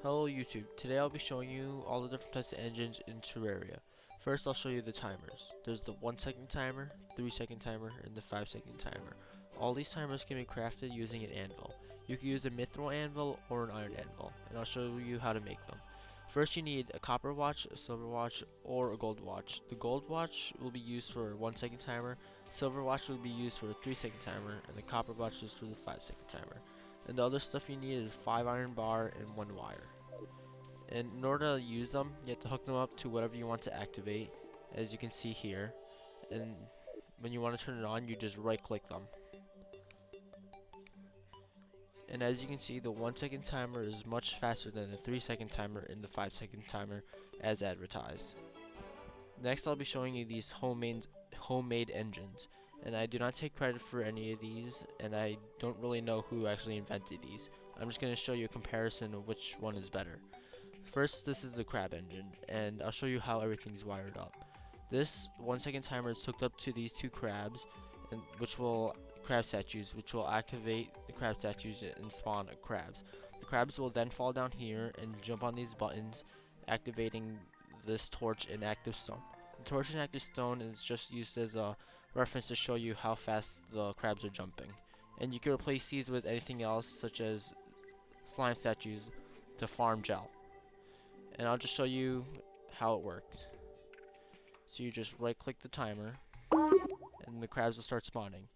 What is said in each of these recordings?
Hello YouTube, today I'll be showing you all the different types of engines in Terraria. First I'll show you the timers. There's the 1 second timer, 3 second timer, and the 5 second timer. All these timers can be crafted using an anvil. You can use a mithril anvil or an iron anvil, and I'll show you how to make them. First you need a copper watch, a silver watch, or a gold watch. The gold watch will be used for a 1 second timer, silver watch will be used for a 3 second timer, and the copper watch is for the 5 second timer. And the other stuff you need is 5 iron bar and 1 wire. And in order to use them, you have to hook them up to whatever you want to activate, as you can see here. And when you want to turn it on, you just right click them. And as you can see, the 1 second timer is much faster than the 3 second timer and the 5 second timer as advertised. Next I'll be showing you these homemade engines. And I do not take credit for any of these, and I don't really know who actually invented these. I'm just going to show you a comparison of which one is better. First, this is the crab engine, and I'll show you how everything's wired up. This 1 second timer is hooked up to these two crabs, and crab statues, which will activate the crab statues and spawn crabs. The crabs will then fall down here and jump on these buttons, activating this torch and active stone. The torch and active stone is just used as a reference to show you how fast the crabs are jumping. And you can replace these with anything else, such as slime statues, to farm gel. And I'll just show you how it works. So you just right click the timer and the crabs will start spawning.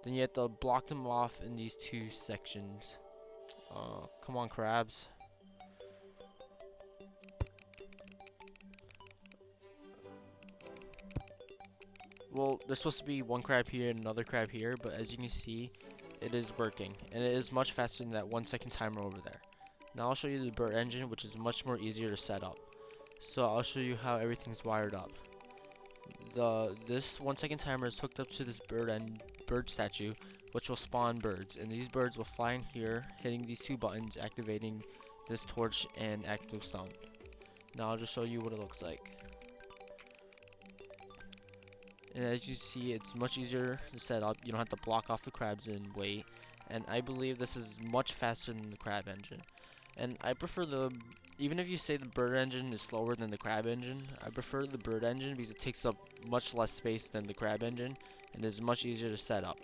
Then you have to block them off in these two sections. Come on, crabs. Well, there's supposed to be one crab here and another crab here, but as you can see, it is working, and it is much faster than that 1 second timer over there. Now I'll show you the bird engine, which is much more easier to set up. So I'll show you how everything's wired up. This 1 second timer is hooked up to this bird statue, which will spawn birds, and these birds will fly in here, hitting these two buttons, activating this torch and active stone. Now I'll just show you what it looks like. And as you see, it's much easier to set up. You don't have to block off the crabs and wait. And I believe this is much faster than the crab engine. And I prefer even if you say the bird engine is slower than the crab engine, I prefer the bird engine because it takes up much less space than the crab engine and is much easier to set up.